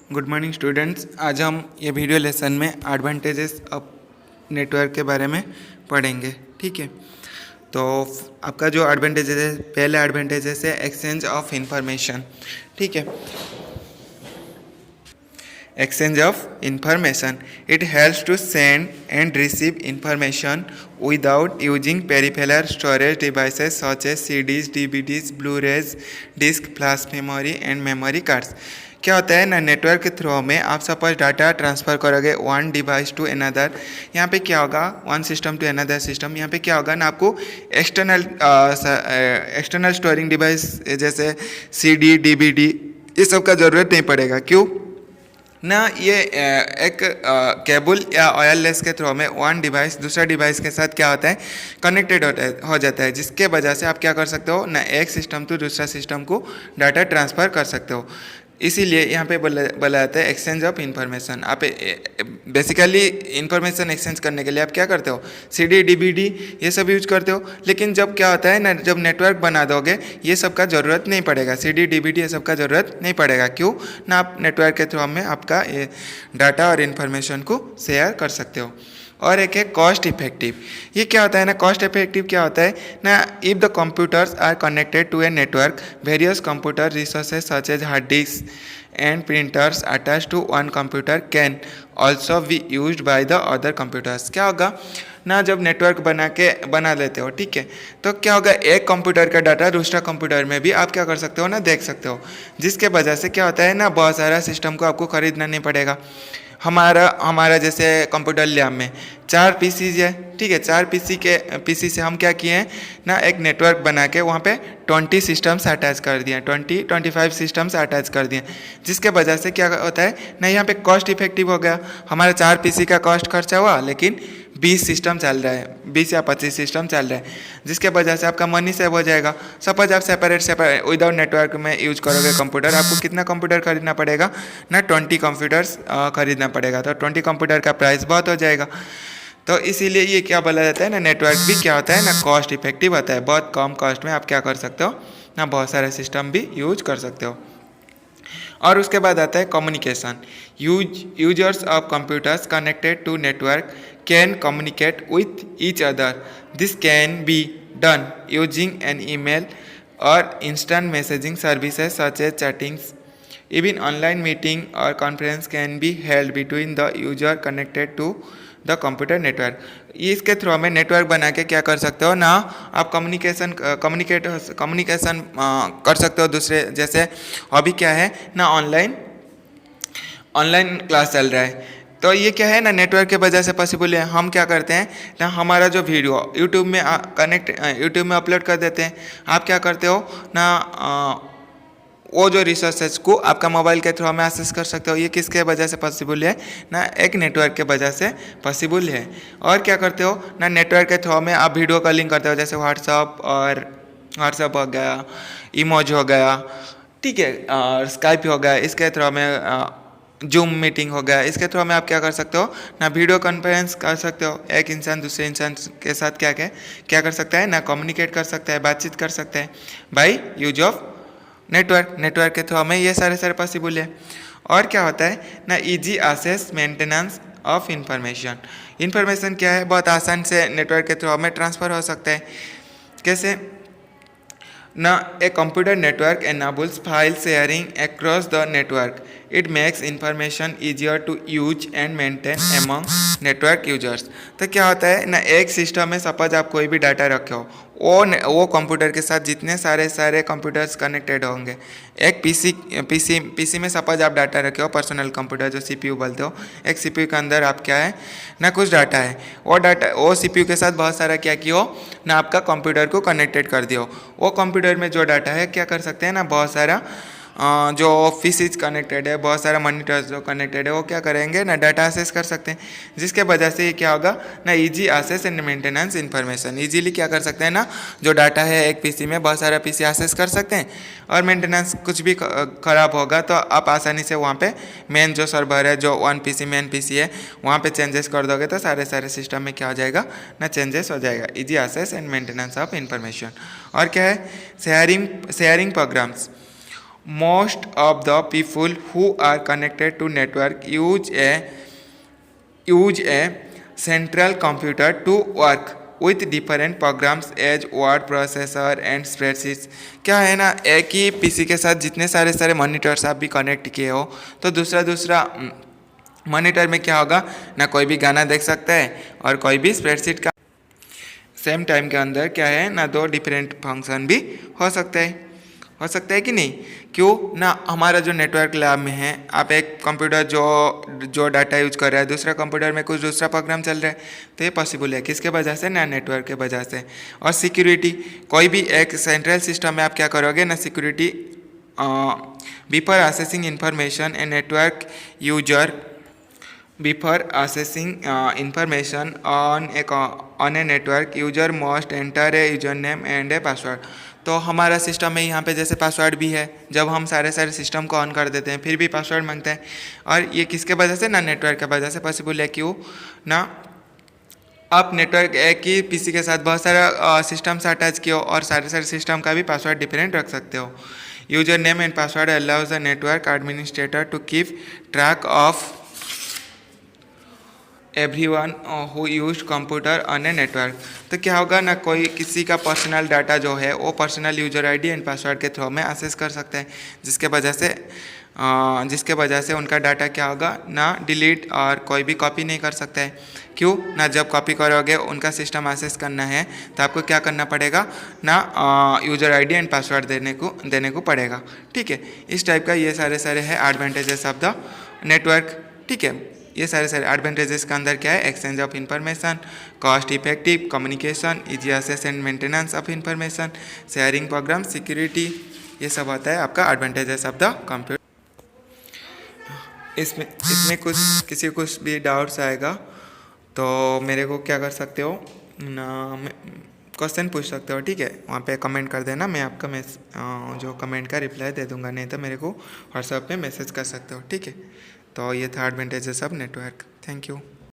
Good morning students. आज हम ये वीडियो लेसन में एडवांटेजेस ऑफ नेटवर्क के बारे में पढ़ेंगे। ठीक है, तो आपका जो एडवांटेजेस है, पहले एडवांटेजेस है एक्सचेंज ऑफ इंफॉर्मेशन। ठीक है, exchange of information. It helps to send and receive information without using peripheral storage devices such as CDs, DVDs, Blu-rays, disk, flash memory and memory cards. क्या होता है ना, network के through में आप suppose data transfer करोगे one device to another. यहाँ पे क्या होगा, one system to another system. यहाँ पे क्या होगा ना, आपको एक्सटर्नल स्टोरिंग डिवाइस जैसे CD, DVD ये सब का ज़रूरत नहीं पड़ेगा। क्यों ना, ये एक केबल या वायरलेस के थ्रू में वन डिवाइस दूसरा डिवाइस के साथ क्या होता है, कनेक्टेड हो जाता है, जिसके वजह से आप क्या कर सकते हो ना, एक सिस्टम टू दूसरा सिस्टम को डाटा ट्रांसफ़र कर सकते हो। इसीलिए यहाँ पे बोला जाता है एक्सचेंज ऑफ इंफॉर्मेशन। आप बेसिकली इंफॉर्मेशन एक्सचेंज करने के लिए आप क्या करते हो, CD, DVD ये सब यूज करते हो। लेकिन जब क्या होता है ना, जब नेटवर्क बना दोगे ये सब का ज़रूरत नहीं पड़ेगा, CD, DVD ये सब का ज़रूरत नहीं पड़ेगा। क्यों ना, आप नेटवर्क के थ्रू में आपका ये डाटा और इन्फॉर्मेशन को शेयर कर सकते हो। और एक है कॉस्ट इफेक्टिव। ये क्या होता है ना, कॉस्ट इफेक्टिव क्या होता है ना, if the computers are connected to a network, various computer resources such as hard disk and printers attach to one computer can also be used by the other computers. क्या होगा ना, जब network बना लेते हो, ठीक है, तो क्या होगा, एक कंप्यूटर का डाटा दूसरा कंप्यूटर में भी आप क्या कर सकते हो ना, देख सकते हो। जिसके वजह से क्या होता है ना, बहुत सारा सिस्टम को आपको खरीदना नहीं पड़ेगा। हमारा जैसे कंप्यूटर लैब में 4 पीसी है, ठीक है, 4 पीसी से हम क्या किए हैं ना, एक नेटवर्क बना के वहाँ पे 20 सिस्टम्स अटैच कर दिए, 25 सिस्टम्स अटैच कर दिए। जिसके वजह से क्या होता है ना, यहाँ पे कॉस्ट इफेक्टिव हो गया। हमारा 4 पीसी का कॉस्ट खर्चा हुआ, लेकिन 20 सिस्टम चल रहा है, 20 या 25 सिस्टम चल रहा है, जिसके वजह से आपका मनी सेव हो जाएगा। सपोज आप सेपरेट विदाउट नेटवर्क में यूज करोगे कंप्यूटर, आपको कितना कंप्यूटर खरीदना पड़ेगा ना, 20 कंप्यूटर्स खरीदना पड़ेगा। तो 20 कंप्यूटर का प्राइस बहुत हो जाएगा। तो इसीलिए ये क्या बोला जाता है ना, नेटवर्क भी क्या होता है ना, कॉस्ट इफेक्टिव होता है। बहुत कम कॉस्ट में आप क्या कर सकते हो ना, बहुत सारे सिस्टम भी यूज कर सकते हो। और उसके बाद आता है communication. Users of computers connected to network can communicate with each other. This can be done using an email और instant messaging services such as chattings. Even online meeting or conference can be held between the user connected to the computer network. इसके through में network बना के क्या कर सकते हो ना, आप कम्युनिकेशन कर सकते हो दूसरे। जैसे अभी क्या है ना, ऑनलाइन क्लास चल रहा है, तो ये क्या है ना, नेटवर्क के वजह से पॉसिबल है। हम क्या करते हैं ना, हमारा जो वीडियो यूट्यूब में अपलोड कर देते हैं। आप क्या करते हो ना, वो जो रिसोर्सेज को आपका मोबाइल के थ्रू में एक्सेस कर सकते हो। ये किसके वजह से पॉसिबल है ना, एक नेटवर्क के वजह से पॉसिबल है। और क्या करते हो ना, नेटवर्क के थ्रू में आप वीडियो कॉलिंग करते हो, जैसे व्हाट्सअप हो गया, इमोज हो गया, ठीक है, और स्काइप हो गया, इसके थ्रू में जूम मीटिंग हो गया। इसके थ्रू में आप क्या कर सकते हो ना, वीडियो कॉन्फ्रेंस कर सकते हो। एक इंसान दूसरे इंसान के साथ क्या कर सकता है ना, कम्युनिकेट कर सकता है, बातचीत कर सकते हैं बाई यूज ऑफ नेटवर्क के थ्रू में। ये सारे पॉसिबल है। और क्या होता है ना, easy access maintenance of information क्या है, बहुत आसान से नेटवर्क के थ्रू में ट्रांसफ़र हो सकता है। कैसे ना, a computer network enables file sharing across the network. It makes information easier to use and maintain among network users. तो क्या होता है ना, एक सिस्टम में सपोज आप कोई भी डाटा रखे हो, वो कंप्यूटर के साथ जितने सारे कंप्यूटर्स कनेक्टेड होंगे। एक पीसी में सपोज आप डाटा रखे हो, पर्सनल कंप्यूटर जो CPU बोलते हो, एक CPU के अंदर आप क्या है ना, कुछ डाटा है। वो CPU के साथ बहुत सारा क्या किया हो ना, आपका कंप्यूटर को कनेक्टेड कर दियो। वो कंप्यूटर में जो डाटा है क्या कर सकते हैं ना, बहुत सारा जो पीसीज कनेक्टेड है, बहुत सारा मॉनिटर्स जो कनेक्टेड है, वो क्या करेंगे ना, डाटा एक्सेस कर सकते हैं। जिसके वजह से ये क्या होगा ना, easy access and maintenance information. Easily क्या कर सकते हैं ना, जो डाटा है एक पीसी में बहुत सारा पीसी एक्सेस कर सकते हैं। और मेंटेनेंस कुछ भी ख़राब होगा तो आप आसानी से वहाँ पे मेन जो सर्वर है, जो मेन पीसी है, वहाँ पे चेंजेस कर दोगे तो सारे सिस्टम में क्या हो जाएगा ना, चेंजेस हो जाएगा। Easy access and maintenance of information. और क्या है, sharing programs. most of the people who are connected to network use a central computer to work with different programs as word processor and spreadsheets। क्या है ना, एक ही PC के साथ जितने सारे मॉनिटर्स आप भी कनेक्ट किए हो तो दूसरा मॉनिटर में क्या होगा ना, कोई भी गाना देख सकता है और कोई भी स्प्रेडशीट का सेम टाइम के अंदर क्या है ना, दो डिफरेंट फंक्शन भी हो सकता है कि नहीं। क्यों ना, हमारा जो नेटवर्क लैब में है, आप एक कंप्यूटर जो डाटा यूज कर रहा है, दूसरा कंप्यूटर में कुछ दूसरा प्रोग्राम चल रहा है, तो ये पॉसिबल है किसके वजह से ना, नेटवर्क के वजह से। और सिक्योरिटी, कोई भी एक सेंट्रल सिस्टम में आप क्या करोगे ना, security before accessing information a network user Before accessing information on a network, user must enter a username and a password। तो हमारा सिस्टम में यहाँ पे जैसे पासवर्ड भी है, जब हम सारे सिस्टम को ऑन कर देते हैं फिर भी पासवर्ड मांगते हैं, और ये किसके वजह से ना, नेटवर्क के वजह से पॉसिबल है। क्यों ना, आप नेटवर्क एक ही पीसी के साथ बहुत सारा सिस्टम से अटैच किए हो और सारे सिस्टम का भी पासवर्ड डिफरेंट रख सकते हो। User name and password allows the network administrator to keep track of everyone who use computer on a network. तो क्या होगा ना, कोई किसी का पर्सनल डाटा जो है वो personal user ID and password के थ्रू में एक्सेस कर सकते हैं, जिसके वजह से उनका डाटा क्या होगा ना, डिलीट और कोई भी कॉपी नहीं कर सकता है। क्यों ना, जब कॉपी करोगे उनका सिस्टम एक्सेस करना है तो आपको क्या करना पड़ेगा ना, यूजर आईडी एंड पासवर्ड देने को पड़ेगा। ठीक है, इस टाइप का ये सारे है एडवांटेजेस ऑफ द नेटवर्क। ठीक है, ये सारे एडवांटेजेस के अंदर क्या है, exchange of information, cost effective communication, easy access and maintenance of information, sharing program, security, ये सब आता है आपका एडवांटेजेस ऑफ द कंप्यूटर। इसमें किसी कुछ भी डाउट्स आएगा तो मेरे को क्या कर सकते हो ना, क्वेश्चन पूछ सकते हो। ठीक है, वहाँ पे कमेंट कर देना, मैं आपका जो कमेंट का रिप्लाई दे दूंगा, नहीं तो मेरे को व्हाट्सएप पे मैसेज कर सकते हो। ठीक है, तो ये था advantages of network. Thank you.